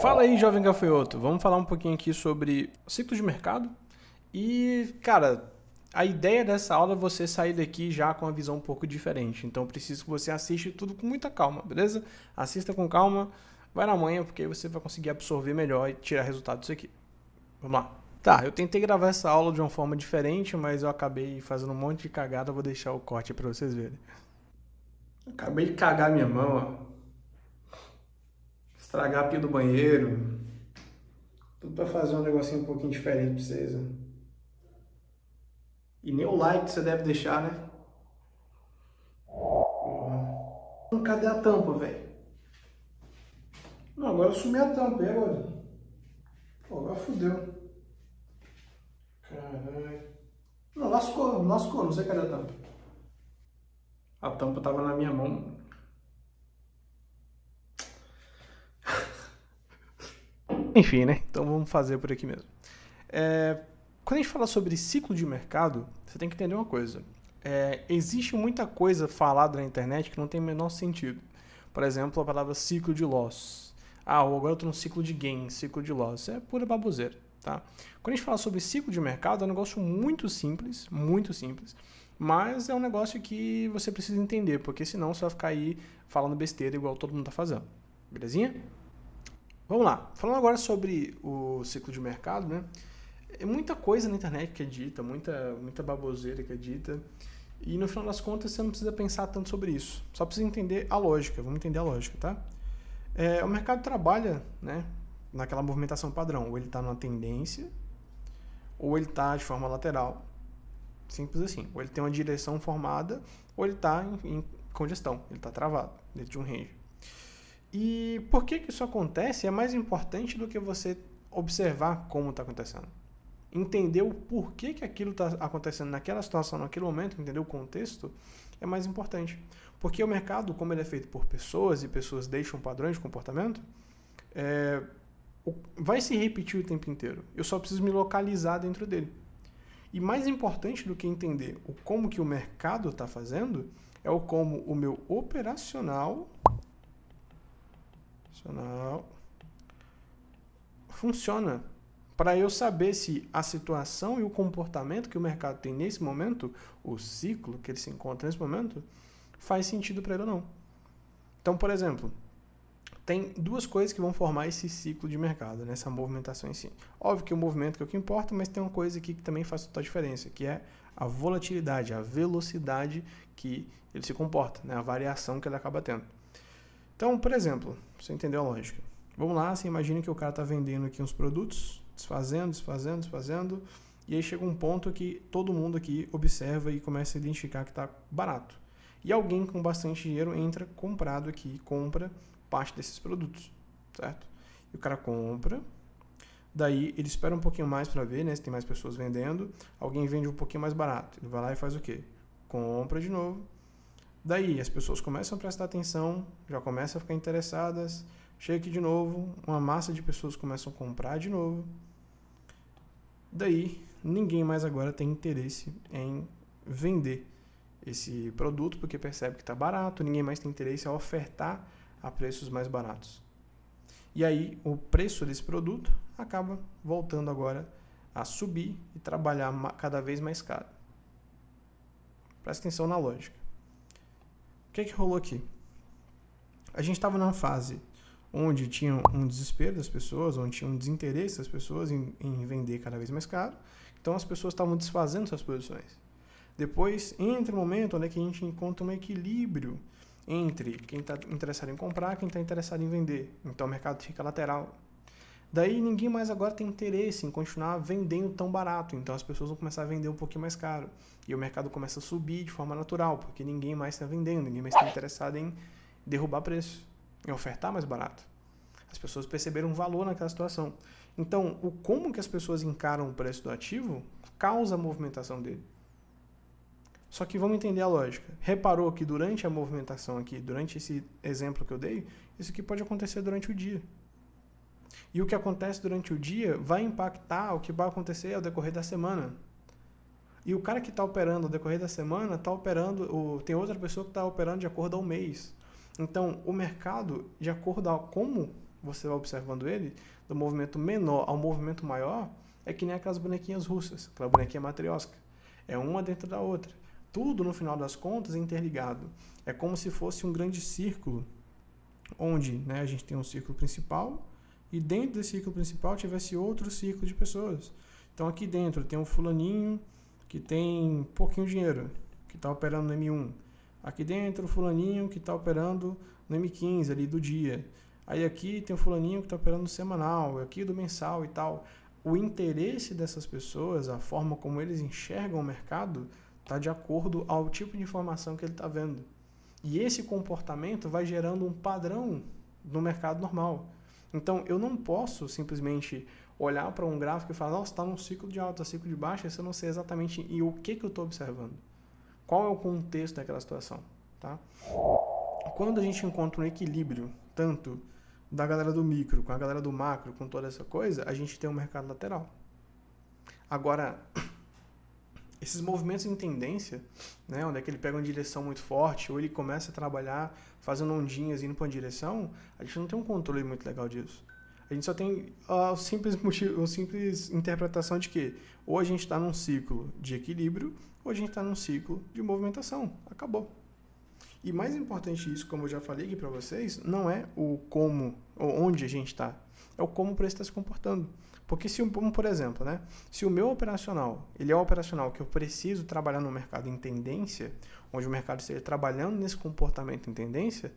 Fala aí, jovem gafanhoto. Vamos falar um pouquinho aqui sobre ciclo de mercado. E, cara, a ideia dessa aula é você sair daqui já com uma visão um pouco diferente. Então, eu preciso que você assista tudo com muita calma, beleza? Assista com calma, vai na manhã, porque aí você vai conseguir absorver melhor e tirar resultado disso aqui. Vamos lá. Tá, eu tentei gravar essa aula de uma forma diferente, mas eu acabei fazendo um monte de cagada. Vou deixar o corte pra vocês verem. Acabei de cagar minha mão, ó. Estragar a pia do banheiro. Tudo pra fazer um negocinho um pouquinho diferente pra vocês, ó. E nem o like você deve deixar, né? Cadê a tampa, velho? Não, agora eu sumi a tampa, e agora? Pô, agora fudeu. Caralho. Não, lascou, não sei cadê a tampa. A tampa tava na minha mão. Enfim, né? Então vamos fazer por aqui mesmo. Quando a gente fala sobre ciclo de mercado, você tem que entender uma coisa. Existe muita coisa falada na internet que não tem o menor sentido. Por exemplo, a palavra ciclo de loss. Ou agora eu estou no ciclo de gain, ciclo de loss. É pura baboseira, tá? Quando a gente fala sobre ciclo de mercado, é um negócio muito simples, mas é um negócio que você precisa entender, porque senão você vai ficar aí falando besteira igual todo mundo está fazendo. Belezinha? Vamos lá. Falando agora sobre o ciclo de mercado, né? É muita coisa na internet que é dita, muita baboseira que é dita. E no final das contas você não precisa pensar tanto sobre isso. Só precisa entender a lógica. Vamos entender a lógica, tá? O mercado trabalha, né, naquela movimentação padrão. Ou ele está numa tendência, ou ele está de forma lateral. Simples assim. Ou ele tem uma direção formada, ou ele está em congestão. Ele está travado dentro de um range. E por que isso acontece é mais importante do que você observar como está acontecendo. Entender o porquê que aquilo está acontecendo naquela situação, naquele momento, entender o contexto, é mais importante. Porque o mercado, como ele é feito por pessoas, e pessoas deixam padrões de comportamento, vai se repetir o tempo inteiro. Eu só preciso me localizar dentro dele. E mais importante do que entender o como que o mercado está fazendo, é o como o meu operacional funciona, para eu saber se a situação e o comportamento que o mercado tem nesse momento, o ciclo que ele se encontra nesse momento, faz sentido para ele ou não. Então, por exemplo, tem duas coisas que vão formar esse ciclo de mercado, nessa movimentação em si. Óbvio que o movimento que é o que importa, mas tem uma coisa aqui que também faz total diferença, que é a volatilidade, a velocidade que ele se comporta, né? A variação que ele acaba tendo. Então, por exemplo, pra você entender a lógica. Vamos lá, você imagina que o cara está vendendo aqui uns produtos, desfazendo, e aí chega um ponto que todo mundo aqui observa e começa a identificar que está barato. E alguém com bastante dinheiro entra comprado aqui, compra parte desses produtos, certo? E o cara compra, daí ele espera um pouquinho mais para ver, né, se tem mais pessoas vendendo, alguém vende um pouquinho mais barato, ele vai lá e faz o quê? Compra de novo. Daí as pessoas começam a prestar atenção, já começam a ficar interessadas, chega aqui de novo, uma massa de pessoas começam a comprar de novo. Daí ninguém mais agora tem interesse em vender esse produto porque percebe que está barato, ninguém mais tem interesse em ofertar a preços mais baratos. E aí o preço desse produto acaba voltando agora a subir e trabalhar cada vez mais caro. Presta atenção na lógica. O que rolou aqui? A gente estava numa fase onde tinha um desespero das pessoas, onde tinha um desinteresse das pessoas em vender cada vez mais caro. Então as pessoas estavam desfazendo suas posições. Depois entra um momento onde a gente encontra um equilíbrio entre quem está interessado em comprar e quem está interessado em vender. Então o mercado fica lateral. Daí ninguém mais agora tem interesse em continuar vendendo tão barato, então as pessoas vão começar a vender um pouquinho mais caro. E o mercado começa a subir de forma natural, porque ninguém mais está vendendo, ninguém mais está interessado em derrubar preço, em ofertar mais barato. As pessoas perceberam um valor naquela situação. Então, o como que as pessoas encaram o preço do ativo causa a movimentação dele. Só que vamos entender a lógica. Reparou que durante a movimentação aqui, durante esse exemplo que eu dei, isso aqui pode acontecer durante o dia. E o que acontece durante o dia vai impactar o que vai acontecer ao decorrer da semana. E o cara que está operando ao decorrer da semana está operando, tem outra pessoa que está operando de acordo ao mês. Então, o mercado, de acordo a como você vai observando ele, do movimento menor ao movimento maior, é que nem aquelas bonequinhas russas, aquela bonequinha matriosca. É uma dentro da outra. Tudo, no final das contas, é interligado. É como se fosse um grande círculo, onde, né, a gente tem um círculo principal e dentro desse círculo principal tivesse outro círculo de pessoas. Então aqui dentro tem um fulaninho que tem pouquinho dinheiro, que está operando no M1. Aqui dentro o fulaninho que está operando no M15 ali do dia. Aí aqui tem o fulaninho que está operando no semanal, aqui do mensal e tal. O interesse dessas pessoas, a forma como eles enxergam o mercado, está de acordo ao tipo de informação que ele está vendo. E esse comportamento vai gerando um padrão no mercado normal. Então, eu não posso simplesmente olhar para um gráfico e falar, nossa, está num ciclo de alta, ciclo de baixa, se eu não sei exatamente o que eu estou observando. Qual é o contexto daquela situação? Tá? Quando a gente encontra um equilíbrio, tanto da galera do micro com a galera do macro, com toda essa coisa, a gente tem um mercado lateral. Agora, esses movimentos em tendência, né, onde é que ele pega uma direção muito forte, ou ele começa a trabalhar fazendo ondinhas indo para uma direção, a gente não tem um controle muito legal disso. A gente só tem a simples interpretação de que ou a gente está num ciclo de equilíbrio, ou a gente está num ciclo de movimentação. Acabou. E mais importante isso, como eu já falei aqui para vocês, não é o como, ou onde a gente está, é o como o preço está se comportando. Porque se, por exemplo, né, se o meu operacional, ele é um operacional que eu preciso trabalhar no mercado em tendência, onde o mercado esteja trabalhando nesse comportamento em tendência,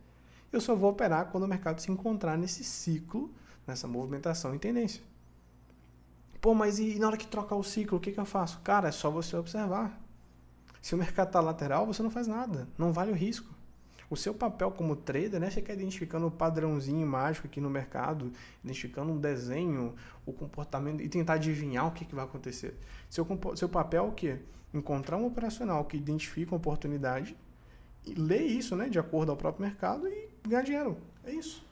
eu só vou operar quando o mercado se encontrar nesse ciclo, nessa movimentação em tendência. Pô, mas e na hora que trocar o ciclo, o que eu faço? Cara, é só você observar. Se o mercado está lateral, você não faz nada, não vale o risco. O seu papel como trader, né, você quer identificando o padrãozinho mágico aqui no mercado, identificando um desenho, o comportamento e tentar adivinhar o que vai acontecer. Seu papel é o quê? Encontrar um operacional que identifica uma oportunidade e ler isso, né, de acordo ao próprio mercado e ganhar dinheiro. É isso.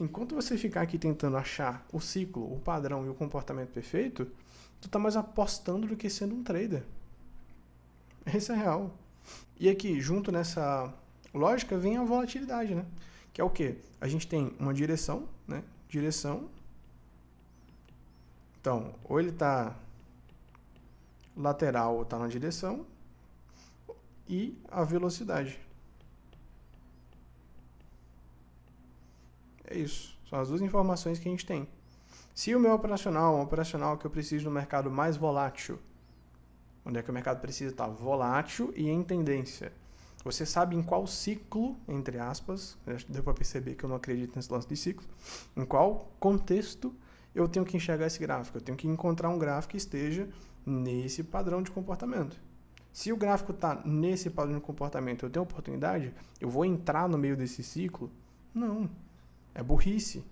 Enquanto você ficar aqui tentando achar o ciclo, o padrão e o comportamento perfeito, tu tá mais apostando do que sendo um trader. Esse é real. E aqui, junto nessa lógica, vem a volatilidade, né? Que é o quê? A gente tem uma direção, né? Direção. Então, ou ele está lateral ou está na direção. E a velocidade. É isso. São as duas informações que a gente tem. Se o meu operacional é um operacional que eu preciso no mercado mais volátil, onde é que o mercado precisa estar volátil e em tendência. Você sabe em qual ciclo, entre aspas, deu para perceber que eu não acredito nesse lance de ciclo, em qual contexto eu tenho que enxergar esse gráfico. Eu tenho que encontrar um gráfico que esteja nesse padrão de comportamento. Se o gráfico está nesse padrão de comportamento, eu tenho oportunidade, eu vou entrar no meio desse ciclo? Não. É burrice.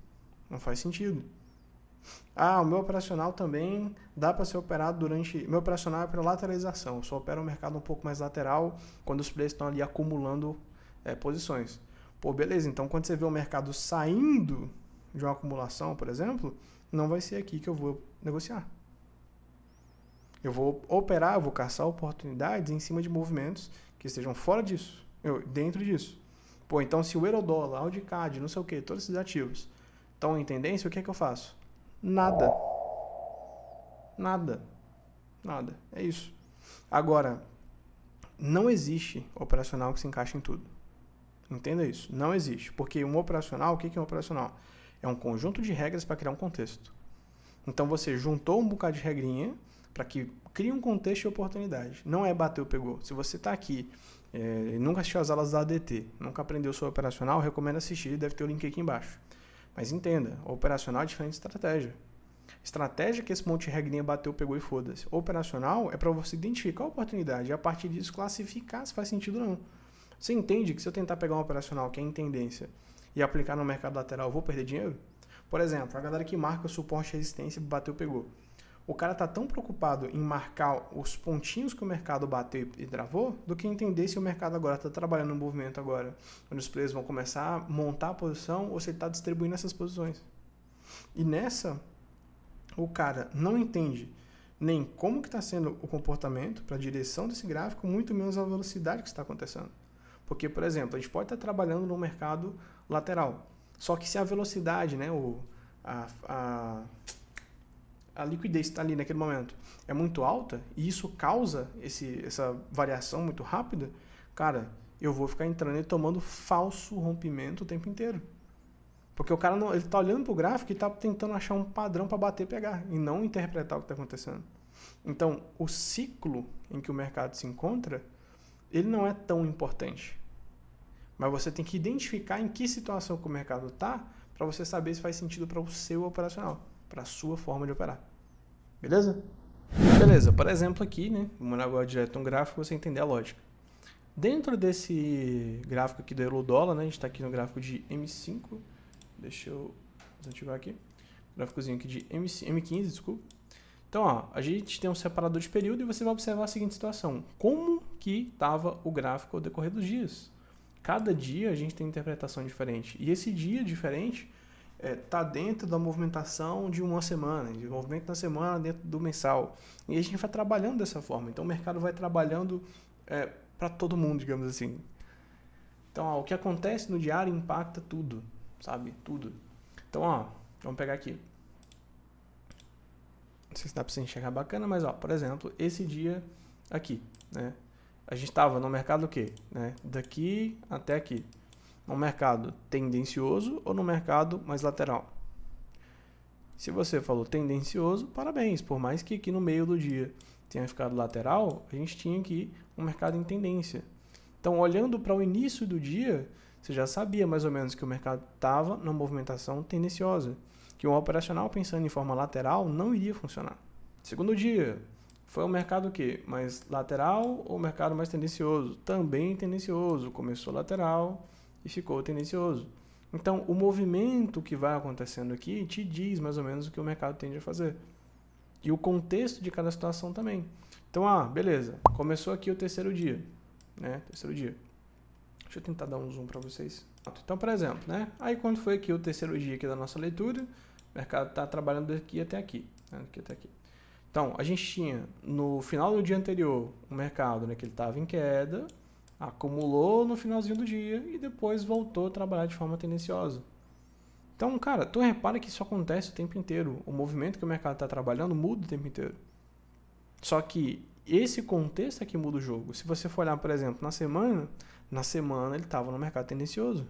Não faz sentido. Ah, o meu operacional também dá para ser operado durante... Meu operacional é para lateralização. Eu só opero o mercado um pouco mais lateral quando os players estão ali acumulando posições. Pô, beleza. Então, quando você vê o mercado saindo de uma acumulação, por exemplo, não vai ser aqui que eu vou negociar. Eu vou operar, eu vou caçar oportunidades em cima de movimentos que estejam fora disso, dentro disso. Pô, então se o Eurodólar, Audicad, não sei o que, todos esses ativos estão em tendência, o que é que eu faço? Nada. Nada. Nada. É isso. Agora, não existe operacional que se encaixe em tudo. Entenda isso. Não existe. Porque um operacional, o que é um operacional? É um conjunto de regras para criar um contexto. Então, você juntou um bocado de regrinha para que crie um contexto de oportunidade. Não é bateu, pegou. Se você está aqui e nunca assistiu as aulas da ADT, nunca aprendeu sobre operacional, eu recomendo assistir, deve ter o link aqui embaixo. Mas entenda, operacional é diferente de estratégia. Estratégia que esse monte de regrinha bateu, pegou e foda-se. Operacional é para você identificar a oportunidade e a partir disso classificar se faz sentido ou não. Você entende que se eu tentar pegar um operacional que é em tendência e aplicar no mercado lateral, eu vou perder dinheiro? Por exemplo, a galera que marca suporte e resistência, bateu, pegou. O cara está tão preocupado em marcar os pontinhos que o mercado bateu e travou, do que entender se o mercado agora está trabalhando no movimento agora, onde os players vão começar a montar a posição ou se ele está distribuindo essas posições. E nessa, o cara não entende nem como que está sendo o comportamento para a direção desse gráfico, muito menos a velocidade que está acontecendo. Porque, por exemplo, a gente pode estar trabalhando no mercado lateral, Só que se a velocidade, né, a liquidez está ali naquele momento é muito alta e isso causa essa variação muito rápida, cara, eu vou ficar entrando e tomando falso rompimento o tempo inteiro. Porque o cara não, ele tá olhando pro gráfico e tá tentando achar um padrão para bater e pegar e não interpretar o que está acontecendo. Então, o ciclo em que o mercado se encontra, ele não é tão importante. Mas você tem que identificar em que situação que o mercado está para você saber se faz sentido para o seu operacional, para a sua forma de operar. Beleza? Beleza, por exemplo aqui, né? Vamos agora direto no gráfico para você entender a lógica. Dentro desse gráfico aqui do euro-dólar, né? A gente está aqui no gráfico de M5. Deixa eu desativar aqui. Gráficozinho aqui de M15, desculpa. Então, ó, a gente tem um separador de período e você vai observar a seguinte situação. Como que estava o gráfico ao decorrer dos dias? Cada dia a gente tem interpretação diferente. E esse dia diferente está dentro da movimentação de uma semana, de movimento na semana dentro do mensal. E a gente vai trabalhando dessa forma. Então, o mercado vai trabalhando para todo mundo, digamos assim. Então, ó, o que acontece no diário impacta tudo, sabe? Tudo. Então, ó, vamos pegar aqui. Não sei se dá para você enxergar bacana, mas, ó, por exemplo, esse dia aqui, né? A gente estava no mercado o quê? Né? Daqui até aqui. No mercado tendencioso ou no mercado mais lateral? Se você falou tendencioso, parabéns. Por mais que aqui no meio do dia tenha ficado lateral, a gente tinha aqui um mercado em tendência. Então, olhando para o início do dia, você já sabia mais ou menos que o mercado estava numa movimentação tendenciosa. Que o operacional pensando em forma lateral não iria funcionar. Segundo dia, foi um mercado o quê? Mais lateral ou mercado mais tendencioso? Também tendencioso. Começou lateral e ficou tendencioso. Então, o movimento que vai acontecendo aqui te diz mais ou menos o que o mercado tende a fazer. E o contexto de cada situação também. Então, beleza. Começou aqui o terceiro dia. Né? Terceiro dia. Deixa eu tentar dar um zoom para vocês. Então, por exemplo, né? Aí quando foi aqui o terceiro dia aqui da nossa leitura, o mercado está trabalhando daqui até aqui. Né? Daqui até aqui. Então, a gente tinha, no final do dia anterior, o mercado, né, que ele estava em queda, acumulou no finalzinho do dia e depois voltou a trabalhar de forma tendenciosa. Então, cara, tu repara que isso acontece o tempo inteiro. O movimento que o mercado está trabalhando muda o tempo inteiro. Só que esse contexto é que muda o jogo. Se você for olhar, por exemplo, na semana ele estava no mercado tendencioso.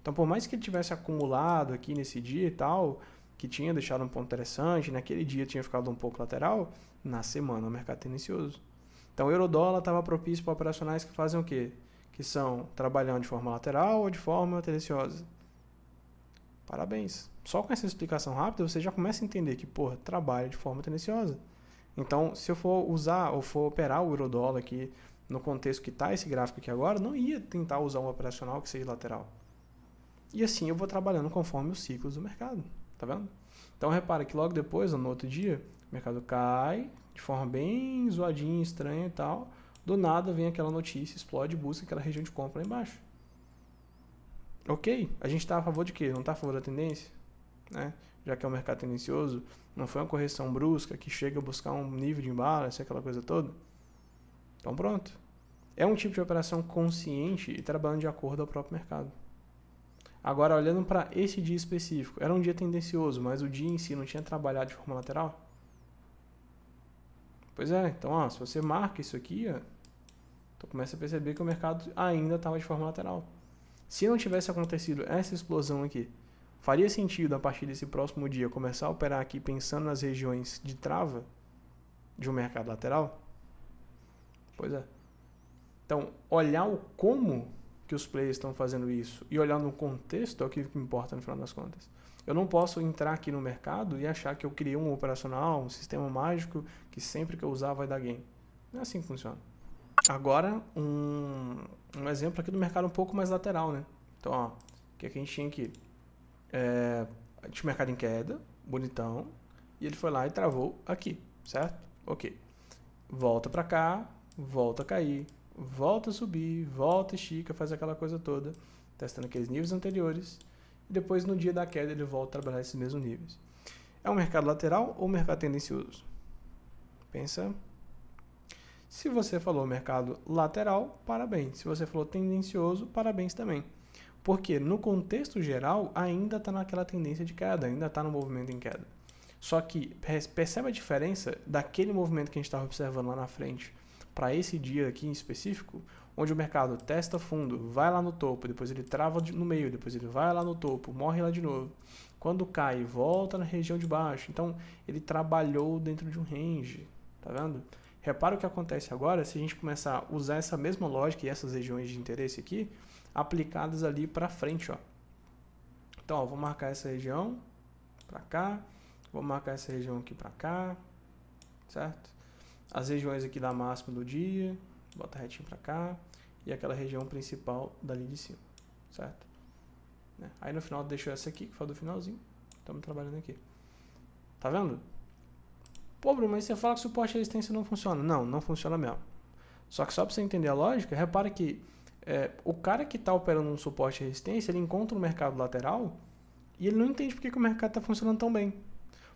Então, por mais que ele tivesse acumulado aqui nesse dia e tal, que tinha deixado um ponto interessante, naquele dia tinha ficado um pouco lateral, na semana o mercado tendencioso. Então o euro-dólar estava propício para operacionais que fazem o quê? Que são trabalhando de forma lateral ou de forma tendenciosa. Parabéns. Só com essa explicação rápida você já começa a entender que, porra, trabalha de forma tendenciosa. Então, se eu for usar ou for operar o euro-dólar aqui no contexto que está esse gráfico aqui agora, não ia tentar usar um operacional que seja lateral. E assim eu vou trabalhando conforme os ciclos do mercado. Tá vendo? Então, repara que logo depois, no outro dia, o mercado cai de forma bem zoadinha, estranha e tal. Do nada vem aquela notícia, explode e busca aquela região de compra lá embaixo. Ok, a gente está a favor de quê? Não está a favor da tendência? Né? Já que é um mercado tendencioso, não foi uma correção brusca que chega a buscar um nível de imbalance, aquela coisa toda. Então, pronto. É um tipo de operação consciente e trabalhando de acordo ao próprio mercado. Agora, olhando para esse dia específico, era um dia tendencioso, mas o dia em si não tinha trabalhado de forma lateral? Pois é, então, se você marca isso aqui, tu começa a perceber que o mercado ainda estava de forma lateral. Se não tivesse acontecido essa explosão aqui, faria sentido, a partir desse próximo dia, começar a operar aqui pensando nas regiões de trava de um mercado lateral? Pois é. Então, olhar o como que os players estão fazendo isso e olhar no contexto é o que importa no final das contas. Eu não posso entrar aqui no mercado e achar que eu criei um operacional, um sistema mágico que sempre que eu usar vai dar gain. Não é assim que funciona. Agora, um exemplo aqui do mercado um pouco mais lateral, né? Então, o que a gente tinha aqui? Tinha o mercado em queda, bonitão, e ele foi lá e travou aqui, certo? Ok. Volta para cá, volta a cair, volta a subir, volta, estica, faz aquela coisa toda, testando aqueles níveis anteriores, e depois no dia da queda ele volta a trabalhar esses mesmos níveis. É um mercado lateral ou um mercado tendencioso? Pensa. Se você falou mercado lateral, parabéns. Se você falou tendencioso, parabéns também. Porque no contexto geral ainda está naquela tendência de queda, ainda está no movimento em queda. Só que percebe a diferença daquele movimento que a gente estava observando lá na frente para esse dia aqui em específico, onde o mercado testa fundo, vai lá no topo, depois ele trava no meio, depois ele vai lá no topo, morre lá de novo. Quando cai, volta na região de baixo. Então, ele trabalhou dentro de um range, tá vendo? Repara o que acontece agora se a gente começar a usar essa mesma lógica e essas regiões de interesse aqui, aplicadas ali para frente, ó. Então, ó, vou marcar essa região para cá, vou marcar essa região aqui para cá, certo? As regiões aqui da máxima do dia, bota retinho para cá, e aquela região principal dali de cima, certo? Aí no final deixou essa aqui, que foi do finalzinho, estamos trabalhando aqui. Tá vendo? Pô, Bruno, mas você fala que suporte e resistência não funciona. Não, não funciona mesmo. Só que só para você entender a lógica, repara que o cara que está operando um suporte e resistência, ele encontra um mercado lateral e ele não entende porque que o mercado está funcionando tão bem.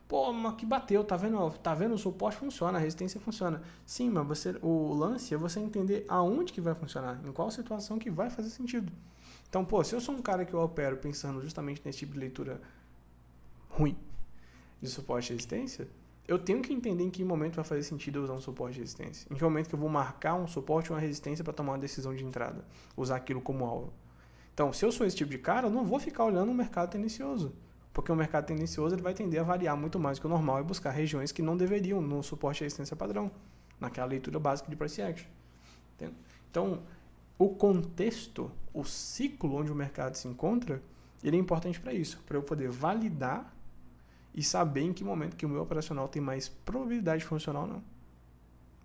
Pô, mas que bateu, tá vendo? Tá vendo? O suporte funciona, a resistência funciona. Sim, mas o lance é você entender aonde que vai funcionar, em qual situação que vai fazer sentido. Então, pô, se eu sou um cara que eu opero pensando justamente nesse tipo de leitura ruim de suporte e resistência, eu tenho que entender em que momento vai fazer sentido eu usar um suporte e resistência. Em que momento que eu vou marcar um suporte ou uma resistência para tomar uma decisão de entrada. Usar aquilo como alvo. Então, se eu sou esse tipo de cara, eu não vou ficar olhando o mercado tendencioso. Porque o mercado tendencioso ele vai tender a variar muito mais do que o normal e buscar regiões que não deveriam no suporte e resistência padrão. Naquela leitura básica de price action. Entende? Então, o contexto, o ciclo onde o mercado se encontra, ele é importante para isso. Para eu poder validar e saber em que momento que o meu operacional tem mais probabilidade de funcionar ou não.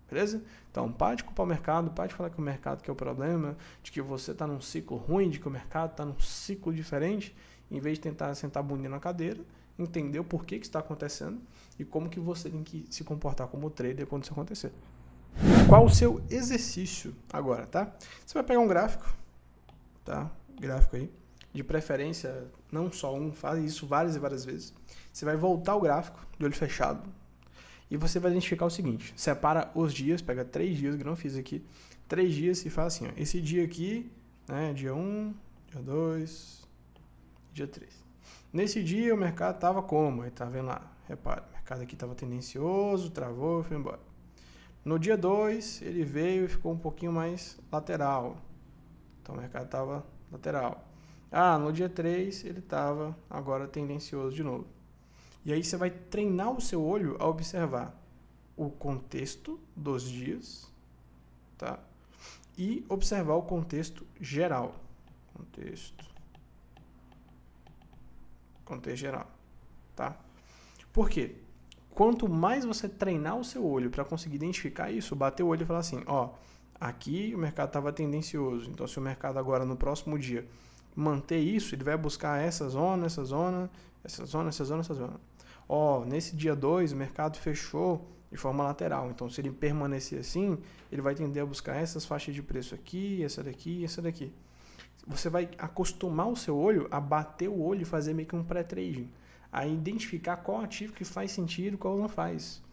Beleza? Então, para de culpar o mercado, para de falar que o mercado que é o problema, de que você está num ciclo ruim, de que o mercado está num ciclo diferente, em vez de tentar sentar a bundinha na cadeira, entender o porquê que está acontecendo e como que você tem que se comportar como trader quando isso acontecer. Qual o seu exercício agora, tá? Você vai pegar um gráfico, tá? Gráfico aí, de preferência, não só um, faz isso várias e várias vezes. Você vai voltar o gráfico de olho fechado e você vai identificar o seguinte, separa os dias, pega 3 dias, que eu não fiz aqui, 3 dias e faz assim, ó, esse dia aqui, né, dia 1, dia 2, dia 3. Nesse dia o mercado estava como? Aí tá vendo lá, repara, o mercado aqui estava tendencioso, travou e foi embora. No dia 2 ele veio e ficou um pouquinho mais lateral, então o mercado estava lateral. Ah, no dia 3 ele estava agora tendencioso de novo. E aí você vai treinar o seu olho a observar o contexto dos dias, tá? E observar o contexto geral. Contexto geral, tá? Por quê? Quanto mais você treinar o seu olho para conseguir identificar isso, bater o olho e falar assim, ó, aqui o mercado estava tendencioso, então se o mercado agora no próximo dia manter isso, ele vai buscar essa zona, essa zona, essa zona, essa zona, essa zona. Ó, nesse dia 2 o mercado fechou de forma lateral, então se ele permanecer assim, ele vai tender a buscar essas faixas de preço aqui, essa daqui e essa daqui. Você vai acostumar o seu olho a bater o olho e fazer meio que um pré-trading, a identificar qual ativo que faz sentido e qual não faz.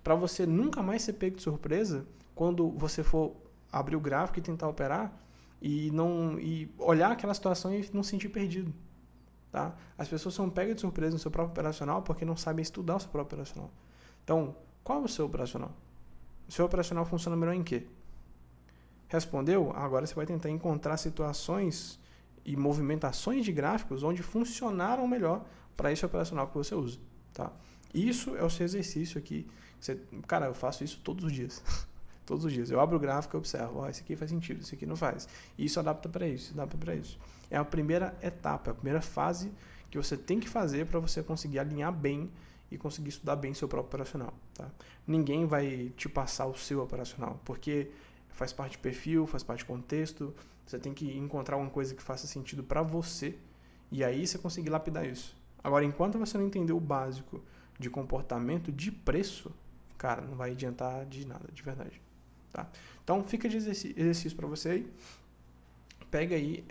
Para você nunca mais ser pego de surpresa quando você for abrir o gráfico e tentar operar e olhar aquela situação e não se sentir perdido. Tá? As pessoas são pegas de surpresa no seu próprio operacional porque não sabem estudar o seu próprio operacional. Então, qual é o seu operacional? O seu operacional funciona melhor em quê? Respondeu? Agora você vai tentar encontrar situações e movimentações de gráficos onde funcionaram melhor para esse operacional que você usa. Tá? Isso é o seu exercício aqui. Cara, eu faço isso todos os dias. Todos os dias. Eu abro o gráfico e observo. Ó, esse aqui faz sentido, esse aqui não faz. E isso adapta para isso, adapta para isso. É a primeira etapa, a primeira fase que você tem que fazer para você conseguir alinhar bem e conseguir estudar bem seu próprio operacional. Tá? Ninguém vai te passar o seu operacional, porque faz parte de perfil, faz parte de contexto. Você tem que encontrar uma coisa que faça sentido para você e aí você conseguir lapidar isso. Agora, enquanto você não entender o básico de comportamento de preço, cara, não vai adiantar de nada, de verdade. Tá? Então, fica de exercício para você aí. Pega aí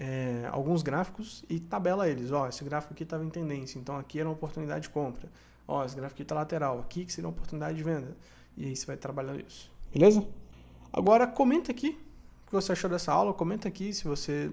alguns gráficos e tabela eles. Ó, esse gráfico aqui estava em tendência, então aqui era uma oportunidade de compra. Ó, esse gráfico aqui está lateral, aqui que seria uma oportunidade de venda. E aí você vai trabalhando isso. Beleza? Agora, comenta aqui você achou dessa aula, comenta aqui se você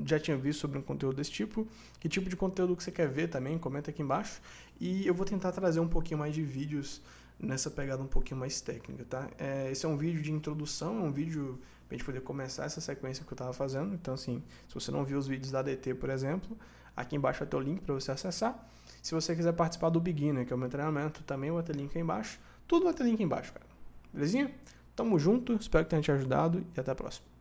já tinha visto sobre um conteúdo desse tipo, que tipo de conteúdo que você quer ver também, comenta aqui embaixo, e eu vou tentar trazer um pouquinho mais de vídeos nessa pegada um pouquinho mais técnica, tá? Esse é um vídeo de introdução, é um vídeo pra gente poder começar essa sequência que eu tava fazendo, então assim, se você não viu os vídeos da ADT, por exemplo, aqui embaixo vai ter o link para você acessar. Se você quiser participar do Beginner, que é o meu treinamento, também vai ter link aí embaixo, tudo vai ter link aí embaixo, cara. Belezinha? Tamo junto, espero que tenha te ajudado e até a próxima.